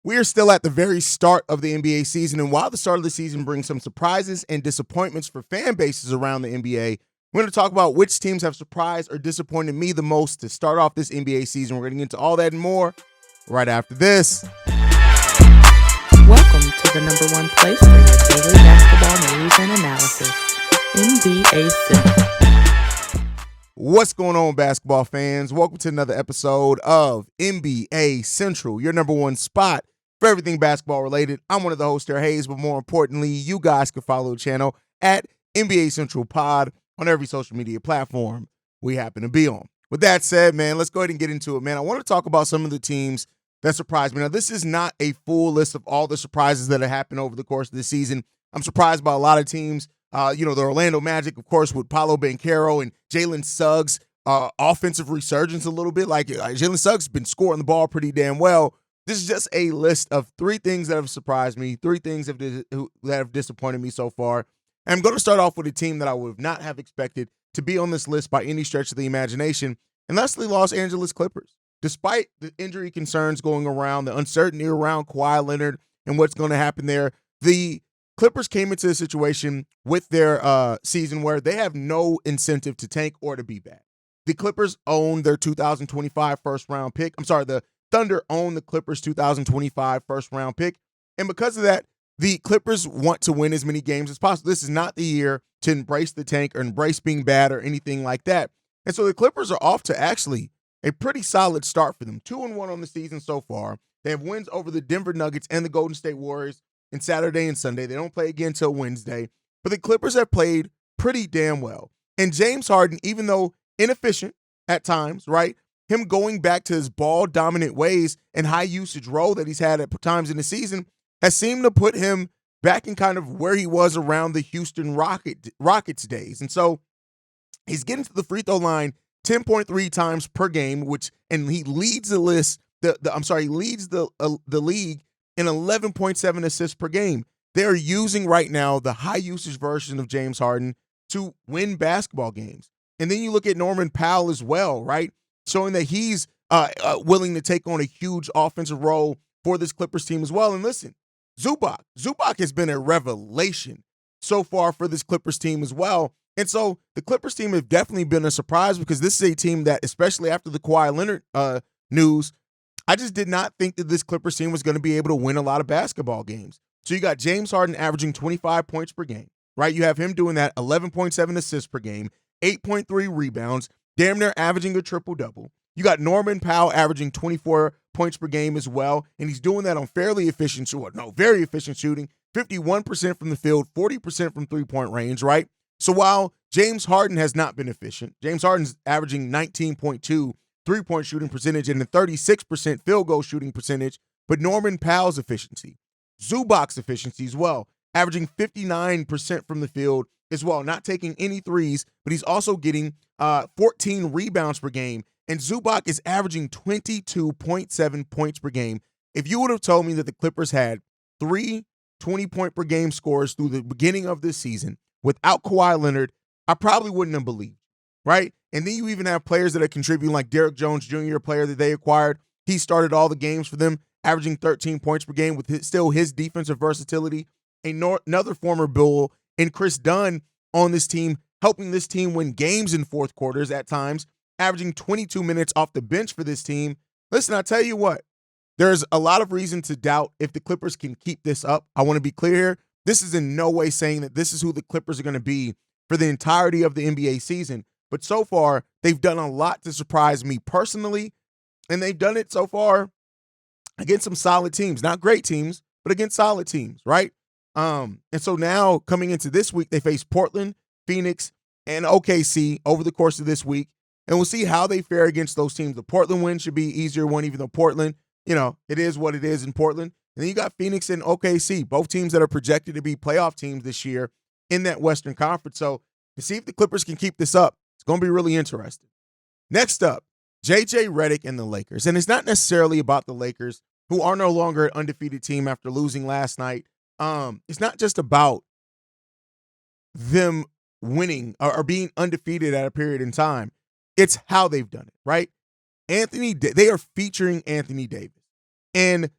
We are still at the very start of the NBA season, and while the start of the season brings some surprises and disappointments for fan bases around the NBA, we're going to talk about which teams have surprised or disappointed me the most to start off this NBA season. We're going to get into all that and more right after this. Welcome to the number one place for your daily basketball news and analysis, NBA Central. What's going on, basketball fans? Welcome to another episode of NBA Central, your number one spot for everything basketball related. I'm one of the hosts there, Haize, but more importantly, you guys can follow the channel at NBA Central Pod on every social media platform we happen to be on. With that said, man, let's go ahead and get into it, man. I want to talk about some of the teams that surprised me. Now, this is not a full list of all the surprises that have happened over the course of the season. I'm surprised by a lot of teams. The Orlando Magic, of course, with Paolo Banchero and Jalen Suggs, offensive resurgence a little bit. Jalen Suggs has been scoring the ball pretty damn well. This is just a list of three things that have surprised me, three things that have disappointed me so far. And I'm going to start off with a team that I would not have expected to be on this list by any stretch of the imagination, and that's the Los Angeles Clippers. Despite the injury concerns going around, the uncertainty around Kawhi Leonard and what's going to happen there, the Clippers came into a situation with their season where they have no incentive to tank or to be bad. The Clippers own their 2025 first-round pick. The Thunder own the Clippers' 2025 first-round pick. And because of that, the Clippers want to win as many games as possible. This is not the year to embrace the tank or embrace being bad or anything like that. And so the Clippers are off to actually a pretty solid start for them. 2-1 on the season so far. They have wins over the Denver Nuggets and the Golden State Warriors and Saturday and Sunday. They don't play again until Wednesday. But the Clippers have played pretty damn well. And James Harden, even though inefficient at times, right, him going back to his ball-dominant ways and high-usage role that he's had at times in the season has seemed to put him back in kind of where he was around the Houston Rockets days. And so he's getting to the free throw line 10.3 times per game, and he leads the list. He leads the league in 11.7 assists per game. They're using right now the high usage version of James Harden to win basketball games. And then you look at Norman Powell as well, right? Showing that he's willing to take on a huge offensive role for this Clippers team as well. And listen, Zubac has been a revelation so far for this Clippers team as well. And so the Clippers team have definitely been a surprise because this is a team that, especially after the Kawhi Leonard news, I just did not think that this Clippers team was going to be able to win a lot of basketball games. So you got James Harden averaging 25 points per game, right? You have him doing that, 11.7 assists per game, 8.3 rebounds, damn near averaging a triple-double. You got Norman Powell averaging 24 points per game as well, and he's doing that on very efficient shooting, 51% from the field, 40% from three-point range, right? So while James Harden has not been efficient, James Harden's averaging 19.2 three-point shooting percentage and a 36% field goal shooting percentage, but Norman Powell's efficiency, Zubac's efficiency as well, averaging 59% from the field as well, not taking any threes, but he's also getting 14 rebounds per game, and Zubac is averaging 22.7 points per game. If you would have told me that the Clippers had three 20-point-per-game scorers through the beginning of this season without Kawhi Leonard, I probably wouldn't have believed, right? And then you even have players that are contributing, like Derrick Jones Jr., a player that they acquired. He started all the games for them, averaging 13 points per game with his defensive versatility. Another former Bull and Chris Dunn on this team, helping this team win games in fourth quarters at times, averaging 22 minutes off the bench for this team. Listen, I tell you what, there's a lot of reason to doubt if the Clippers can keep this up. I want to be clear here. This is in no way saying that this is who the Clippers are going to be for the entirety of the NBA season. But so far, they've done a lot to surprise me personally, and they've done it so far against some solid teams. Not great teams, but against solid teams, right? And so now, coming into this week, they face Portland, Phoenix, and OKC over the course of this week, and we'll see how they fare against those teams. The Portland win should be an easier one, even though Portland, it is what it is in Portland. And then you got Phoenix and OKC, both teams that are projected to be playoff teams this year in that Western Conference. So to see if the Clippers can keep this up, it's going to be really interesting. Next up, JJ Redick and the Lakers. And it's not necessarily about the Lakers, who are no longer an undefeated team after losing last night. It's not just about them winning or being undefeated at a period in time. It's how they've done it, right? They are featuring Anthony Davis. And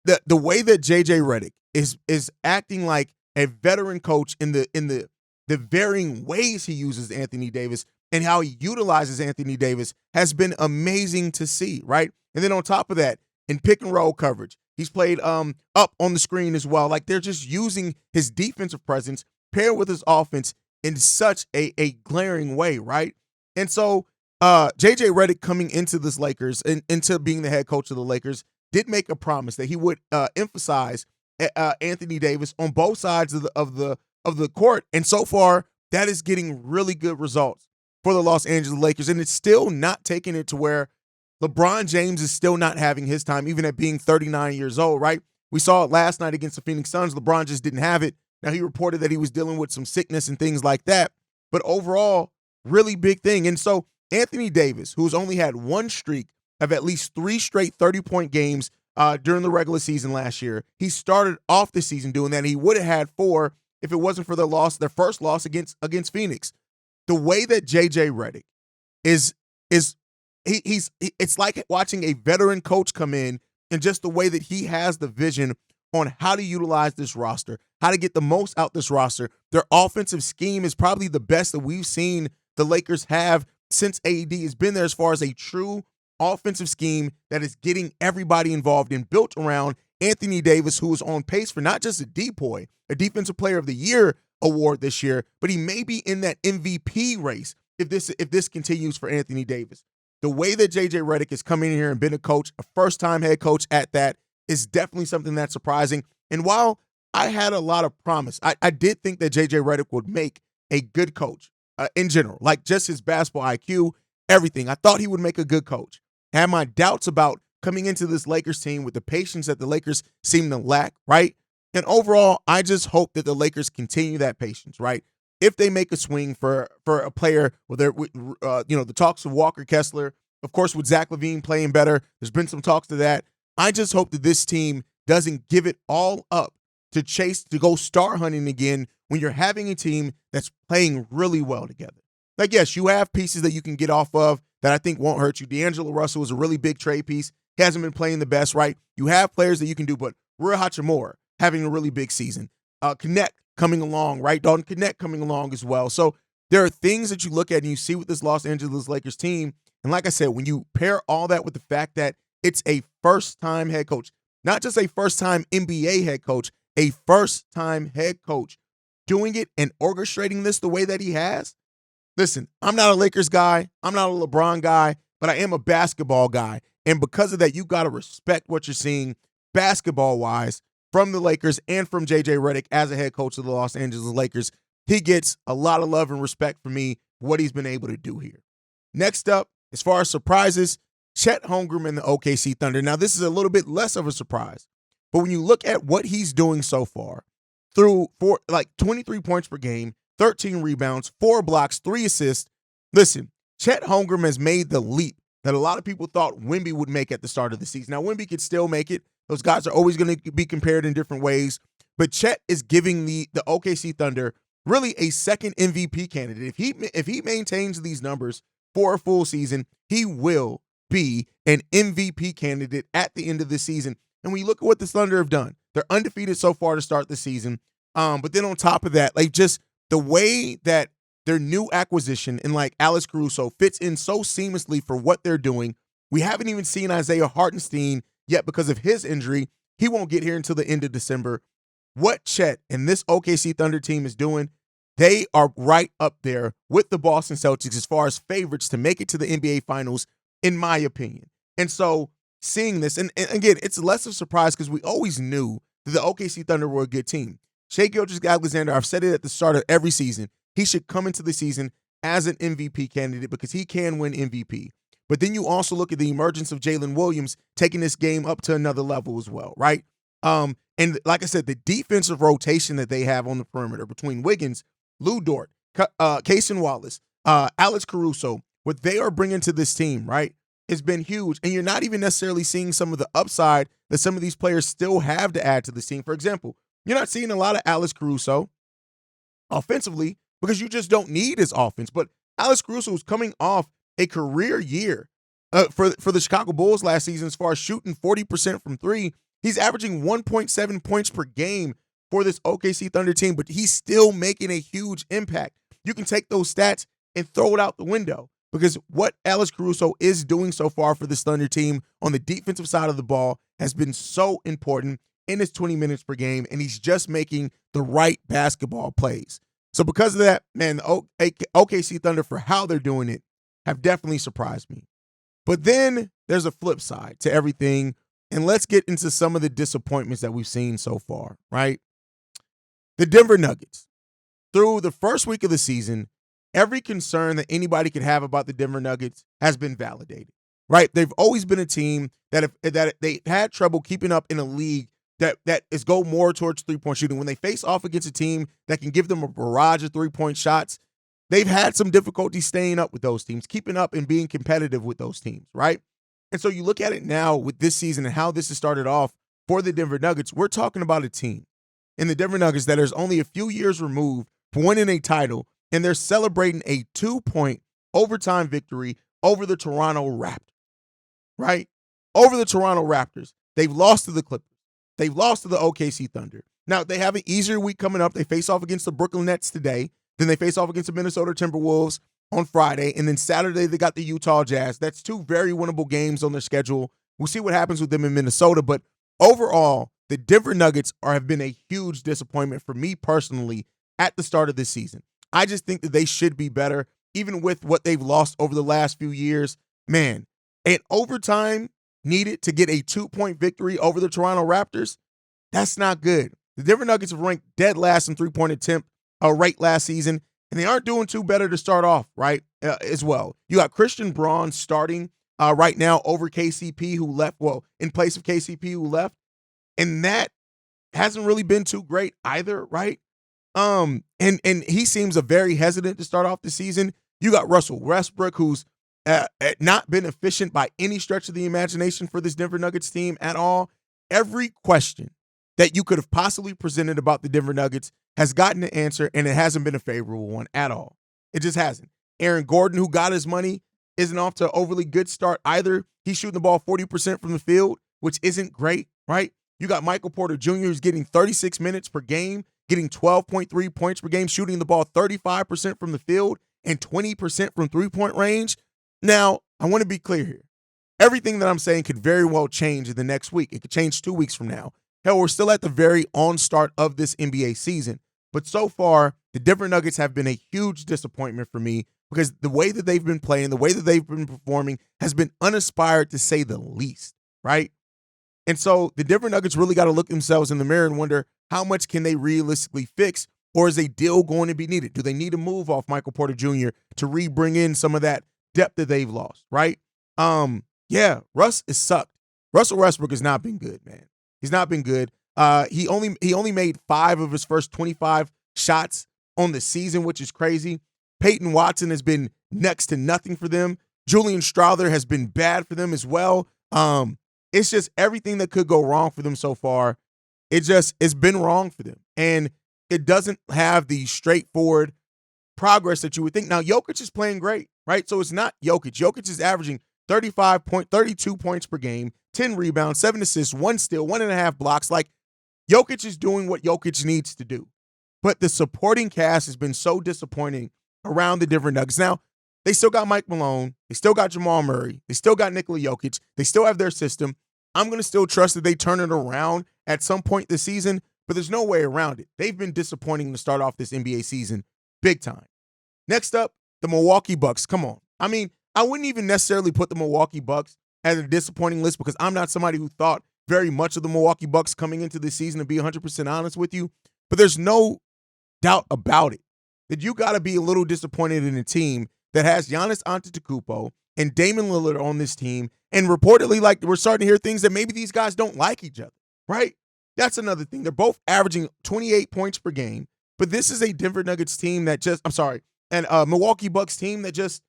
the way that JJ Redick is acting like a veteran coach in the varying ways he uses Anthony Davis and how he utilizes Anthony Davis has been amazing to see, right? And then on top of that, in pick and roll coverage, he's played up on the screen as well. Like, they're just using his defensive presence paired with his offense in such a glaring way, right? And so JJ Redick coming into this Lakers and into being the head coach of the Lakers did make a promise that he would emphasize Anthony Davis on both sides of the court, and so far that is getting really good results for the Los Angeles Lakers, and it's still not taking it to where LeBron James is still not having his time, even at being 39 years old, right? We saw it last night against the Phoenix Suns. LeBron just didn't have it. Now, he reported that he was dealing with some sickness and things like that, but overall, really big thing. And so Anthony Davis, who's only had one streak of at least 3 straight 30-point games during the regular season last year, he started off the season doing that, and he would have had 4 if it wasn't for their first loss against Phoenix. The way that JJ Redick is it's like watching a veteran coach come in, and just the way that he has the vision on how to utilize this roster, how to get the most out this roster. Their offensive scheme is probably the best that we've seen the Lakers have since AD has been there, as far as a true offensive scheme that is getting everybody involved and built around Anthony Davis, who is on pace for not just a DPOY, a Defensive Player of the Year award this year, but he may be in that MVP race if this continues for Anthony Davis. The way that JJ Redick has come in here and been a coach, a first-time head coach at that, is definitely something that's surprising. And while I had a lot of promise, I did think that JJ Redick would make a good coach in general, like just his basketball IQ, everything. I thought he would make a good coach. I had my doubts about coming into this Lakers team with the patience that the Lakers seem to lack, right? And overall, I just hope that the Lakers continue that patience, right? If they make a swing for a player, whether the talks of Walker Kessler, of course, with Zach LaVine playing better, there's been some talks to that. I just hope that this team doesn't give it all up to go star hunting again when you're having a team that's playing really well together. Like, yes, you have pieces that you can get off of that I think won't hurt you. D'Angelo Russell is a really big trade piece. He hasn't been playing the best, right? You have players that you can do, but Rui Hachimura having a really big season. Connect coming along, right? Dalton Connect coming along as well. So there are things that you look at and you see with this Los Angeles Lakers team. And like I said, when you pair all that with the fact that it's a first-time head coach, not just a first-time NBA head coach, a first-time head coach doing it and orchestrating this the way that he has. Listen, I'm not a Lakers guy. I'm not a LeBron guy, but I am a basketball guy. And because of that, you got to respect what you're seeing basketball-wise from the Lakers and from JJ Redick as a head coach of the Los Angeles Lakers. He gets a lot of love and respect from me, what he's been able to do here. Next up, as far as surprises, Chet Holmgren and the OKC Thunder. Now, this is a little bit less of a surprise, but when you look at what he's doing so far, through 23 points per game, 13 rebounds, 4 blocks, 3 assists. Listen, Chet Holmgren has made the leap that a lot of people thought Wemby would make at the start of the season. Now, Wemby could still make it. Those guys are always going to be compared in different ways. But Chet is giving the OKC Thunder really a second MVP candidate. If he maintains these numbers for a full season, he will be an MVP candidate at the end of the season. And when you look at what the Thunder have done, they're undefeated so far to start the season. But then on top of that, like just the way that their new acquisition and like Alex Caruso fits in so seamlessly for what they're doing. We haven't even seen Isaiah Hartenstein yet because of his injury. He won't get here until the end of December. What Chet and this OKC Thunder team is doing, they are right up there with the Boston Celtics as far as favorites to make it to the NBA Finals, in my opinion. And so seeing this, and again, it's less of a surprise because we always knew that the OKC Thunder were a good team. Shai Gilgeous-Alexander, I've said it at the start of every season, he should come into the season as an MVP candidate because he can win MVP. But then you also look at the emergence of Jalen Williams taking this game up to another level as well, right? And like I said, the defensive rotation that they have on the perimeter between Wiggins, Lou Dort, Cason Wallace, Alex Caruso, what they are bringing to this team, right, has been huge. And you're not even necessarily seeing some of the upside that some of these players still have to add to this team. For example, you're not seeing a lot of Alex Caruso offensively because you just don't need his offense. But Alex Caruso is coming off a career year for the Chicago Bulls last season as far as shooting 40% from 3 He's averaging 1.7 points per game for this OKC Thunder team, but he's still making a huge impact. You can take those stats and throw it out the window because what Alex Caruso is doing so far for this Thunder team on the defensive side of the ball has been so important in his 20 minutes per game, and he's just making the right basketball plays. So because of that, man, the OKC Thunder, for how they're doing it, have definitely surprised me. But then there's a flip side to everything, and let's get into some of the disappointments that we've seen so far, right? The Denver Nuggets. Through the first week of the season, every concern that anybody could have about the Denver Nuggets has been validated, right? They've always been a team that they had trouble keeping up in a league that is go more towards three-point shooting. When they face off against a team that can give them a barrage of three-point shots, they've had some difficulty staying up with those teams, keeping up and being competitive with those teams, right? And so you look at it now with this season and how this has started off for the Denver Nuggets, we're talking about a team in the Denver Nuggets that is only a few years removed from winning a title, and they're celebrating a 2-point overtime victory over the Toronto Raptors, right? Over the Toronto Raptors. They've lost to the Clippers. They've lost to the OKC Thunder. Now, they have an easier week coming up. They face off against the Brooklyn Nets today. Then they face off against the Minnesota Timberwolves on Friday. And then Saturday, they got the Utah Jazz. That's two very winnable games on their schedule. We'll see what happens with them in Minnesota. But overall, the Denver Nuggets have been a huge disappointment for me personally at the start of this season. I just think that they should be better, even with what they've lost over the last few years. Man, an overtime needed to get a 2-point victory over the Toronto Raptors, that's not good. The Denver Nuggets have ranked dead last in three-point attempt rate last season, and they aren't doing too better to start off, right, as well. You got Christian Braun starting right now over KCP, who left, in place of KCP, who left, and that hasn't really been too great either, right? And he seems very hesitant to start off the season. You got Russell Westbrook, who's not been efficient by any stretch of the imagination for this Denver Nuggets team at all. Every question that you could have possibly presented about the Denver Nuggets has gotten an answer, and it hasn't been a favorable one at all. It just hasn't. Aaron Gordon, who got his money, isn't off to an overly good start either. He's shooting the ball 40% from the field, which isn't great, right? You got Michael Porter Jr., who's getting 36 minutes per game, getting 12.3 points per game, shooting the ball 35% from the field and 20% from three-point range. Now, I want to be clear here. Everything that I'm saying could very well change in the next week. It could change 2 weeks from now. Hell, we're still at the very on-start of this NBA season. But so far, the Denver Nuggets have been a huge disappointment for me because the way that they've been playing, the way that they've been performing has been uninspired to say the least, right? And so the Denver Nuggets really got to look themselves in the mirror and wonder how much can they realistically fix, or is a deal going to be needed? Do they need to move off Michael Porter Jr. to bring in some of that depth that they've lost, right? Yeah, Russ is sucked. Russell Westbrook has not been good, man. He's not been good. He only made 5 of his first 25 shots on the season, which is crazy. Peyton Watson has been next to nothing for them. Julian Strawther has been bad for them as well. It's just everything that could go wrong for them so far. It's been wrong for them. And it doesn't have the straightforward progress that you would think. Now, Jokic is playing great, right? So it's not Jokic. Jokic is averaging 32 points per game, 10 rebounds, 7 assists, 1 steal, 1.5 blocks. Like, Jokic is doing what Jokic needs to do. But the supporting cast has been so disappointing around the Denver Nuggets. Now, they still got Mike Malone. They still got Jamal Murray. They still got Nikola Jokic. They still have their system. I'm going to still trust that they turn it around at some point this season, but there's no way around it. They've been disappointing to start off this NBA season big time. Next up, the Milwaukee Bucks. Come on. I mean, I wouldn't even necessarily put the Milwaukee Bucks as a disappointing list because I'm not somebody who thought very much of the Milwaukee Bucks coming into this season, to be 100% honest with you. But there's no doubt about it that you got to be a little disappointed in a team that has Giannis Antetokounmpo and Damian Lillard on this team, and reportedly, like, we're starting to hear things that maybe these guys don't like each other, right? That's another thing. They're both averaging 28 points per game, but this is a Denver Nuggets team and Milwaukee Bucks team that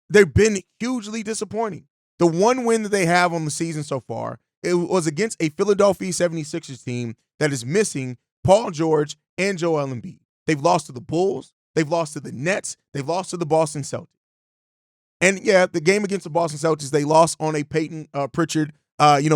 they've been hugely disappointing. The one win that they have on the season so far, it was against a Philadelphia 76ers team that is missing Paul George and Joel Embiid. They've lost to the Bulls. They've lost to the Nets. They've lost to the Boston Celtics. And, yeah, the game against the Boston Celtics, they lost on a Peyton Pritchard,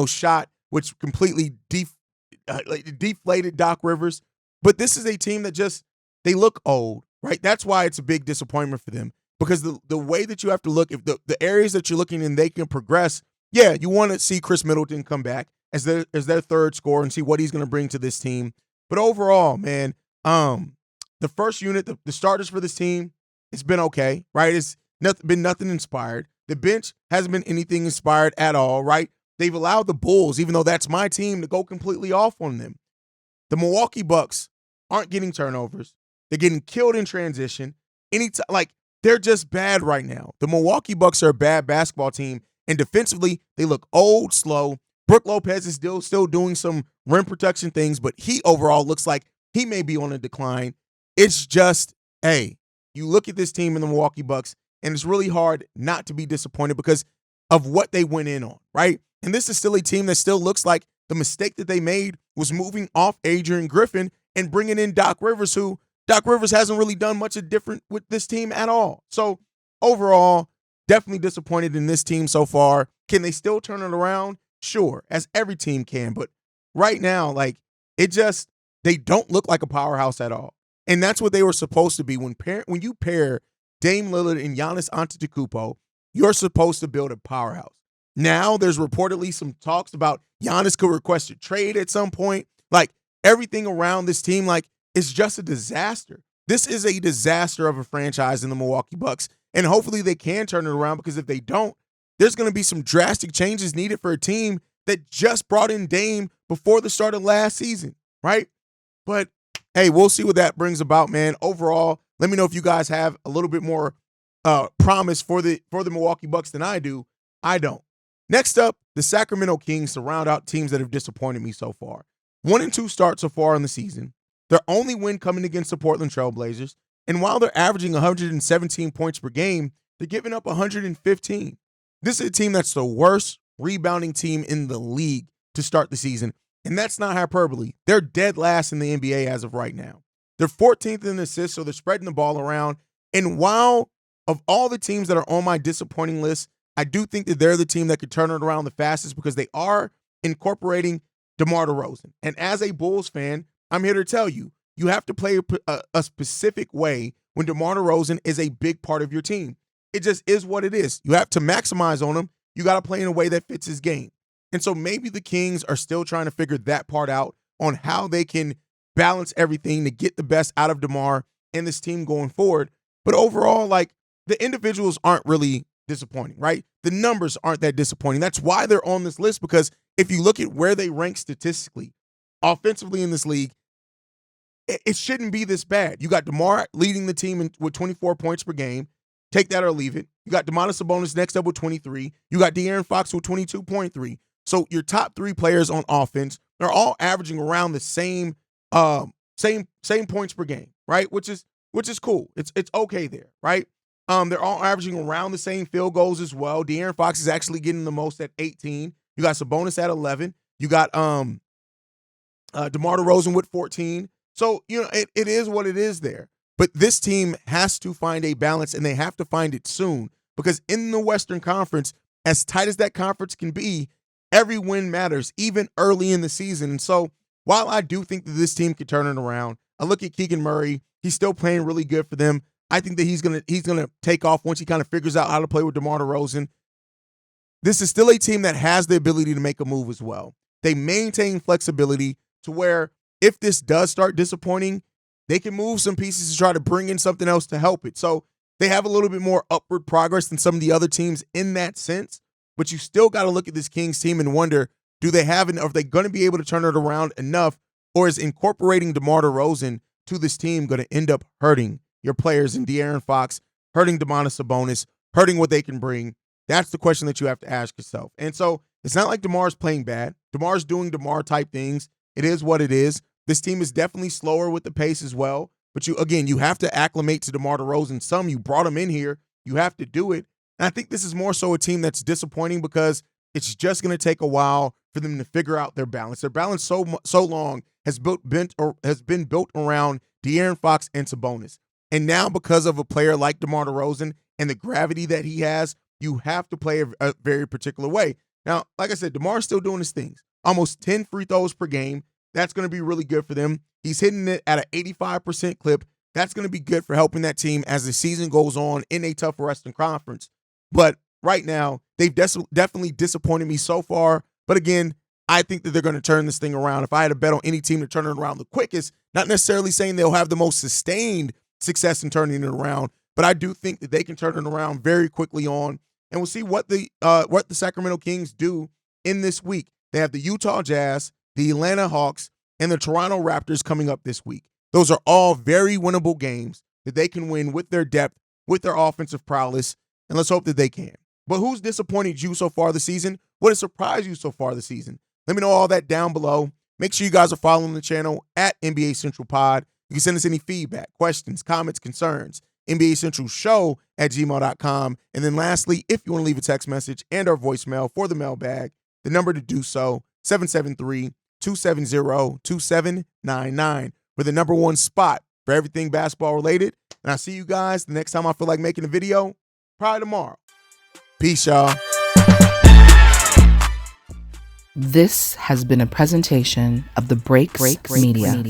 shot which completely deflated Doc Rivers. But this is a team that they look old, right? That's why it's a big disappointment for them, because the way that you have to look, if the areas that you're looking in, they can progress. Yeah, you want to see Chris Middleton come back as their third scorer and see what he's going to bring to this team. But overall, man, the first unit, the starters for this team, it's been okay, right? It's been nothing inspired. The bench hasn't been anything inspired at all, right? They've allowed the Bulls, even though that's my team, to go completely off on them. The Milwaukee Bucks aren't getting turnovers. They're getting killed in transition. They're just bad right now. The Milwaukee Bucks are a bad basketball team, and defensively, they look old, slow. Brook Lopez is still doing some rim protection things, but he overall looks like he may be on a decline. It's just, hey, you look at this team in the Milwaukee Bucks, and it's really hard not to be disappointed because of what they went in on, right? And this is still a team that still looks like the mistake that they made was moving off Adrian Griffin and bringing in Doc Rivers, who Doc Rivers hasn't really done much of different with this team at all. So overall, definitely disappointed in this team so far. Can they still turn it around? Sure, as every team can. But right now, they don't look like a powerhouse at all. And that's what they were supposed to be. When you pair Dame Lillard and Giannis Antetokounmpo, you're supposed to build a powerhouse. Now there's reportedly some talks about Giannis could request a trade at some point. Everything around this team, it's just a disaster. This is a disaster of a franchise in the Milwaukee Bucks. And hopefully they can turn it around, because if they don't, there's going to be some drastic changes needed for a team that just brought in Dame before the start of last season, right? But, hey, we'll see what that brings about, man. Overall, let me know if you guys have a little bit more promise for the Milwaukee Bucks than I do. I don't. Next up, the Sacramento Kings to round out teams that have disappointed me so far. 1-2 starts so far in the season. Their only win coming against the Portland Trail Blazers. And while they're averaging 117 points per game, they're giving up 115. This is a team that's the worst rebounding team in the league to start the season. And that's not hyperbole. They're dead last in the NBA as of right now. They're 14th in assists, so they're spreading the ball around. And while of all the teams that are on my disappointing list, I do think that they're the team that could turn it around the fastest, because they are incorporating DeMar DeRozan. And as a Bulls fan, I'm here to tell you, you have to play a specific way when DeMar DeRozan is a big part of your team. It just is what it is. You have to maximize on him. You got to play in a way that fits his game. And so maybe the Kings are still trying to figure that part out on how they can balance everything to get the best out of DeMar and this team going forward. But overall, the individuals aren't really disappointing, right? The numbers aren't that disappointing. That's why they're on this list, because if you look at where they rank statistically, offensively in this league, it shouldn't be this bad. You got DeMar leading the team with 24 points per game. Take that or leave it. You got Domantas Sabonis next up with 23. You got De'Aaron Fox with 22.3. So your top three players on offense are all averaging around the same points per game, right? Which is cool. It's okay there, right? They're all averaging around the same field goals as well. De'Aaron Fox is actually getting the most at 18. You got Sabonis at 11. You got DeMar DeRozan with 14. So, it is what it is there. But this team has to find a balance, and they have to find it soon, because in the Western Conference, as tight as that conference can be, every win matters, even early in the season. And so while I do think that this team could turn it around, I look at Keegan Murray. He's still playing really good for them. I think that he's gonna take off once he kind of figures out how to play with DeMar DeRozan. This is still a team that has the ability to make a move as well. They maintain flexibility to where if this does start disappointing, they can move some pieces to try to bring in something else to help it. So they have a little bit more upward progress than some of the other teams in that sense. But you still got to look at this Kings team and wonder, do they have enough? Are they going to be able to turn it around enough? Or is incorporating DeMar DeRozan to this team going to end up hurting your players in De'Aaron Fox, hurting Domantas Sabonis, hurting what they can bring? That's the question that you have to ask yourself. And so it's not like DeMar's playing bad. DeMar's doing DeMar type things. It is what it is. This team is definitely slower with the pace as well. But you have to acclimate to DeMar DeRozan. You brought him in here. You have to do it. And I think this is more so a team that's disappointing because it's just going to take a while for them to figure out their balance. Their balance so long has been built around De'Aaron Fox and Sabonis. And now because of a player like DeMar DeRozan and the gravity that he has, you have to play a very particular way. Now, like I said, DeMar's still doing his things. almost 10 free throws per game. That's going to be really good for them. He's hitting it at an 85% clip. That's going to be good for helping that team as the season goes on in a tougher Western Conference. But right now, they've definitely disappointed me so far. But again, I think that they're going to turn this thing around. If I had to bet on any team to turn it around the quickest, not necessarily saying they'll have the most sustained success in turning it around, but I do think that they can turn it around very quickly on. And we'll see what the Sacramento Kings do in this week. They have the Utah Jazz, the Atlanta Hawks, and the Toronto Raptors coming up this week. Those are all very winnable games that they can win with their depth, with their offensive prowess, and let's hope that they can. But who's disappointed you so far this season? What has surprised you so far this season? Let me know all that down below. Make sure you guys are following the channel at NBA Central Pod. You can send us any feedback, questions, comments, concerns, NBA Central Show at gmail.com. And then lastly, if you want to leave a text message and our voicemail for the mailbag, the number to do so, 773-270-2799 for the number one spot for everything basketball related. And I'll see you guys the next time I feel like making a video, probably tomorrow. Peace, y'all. This has been a presentation of the Break Media.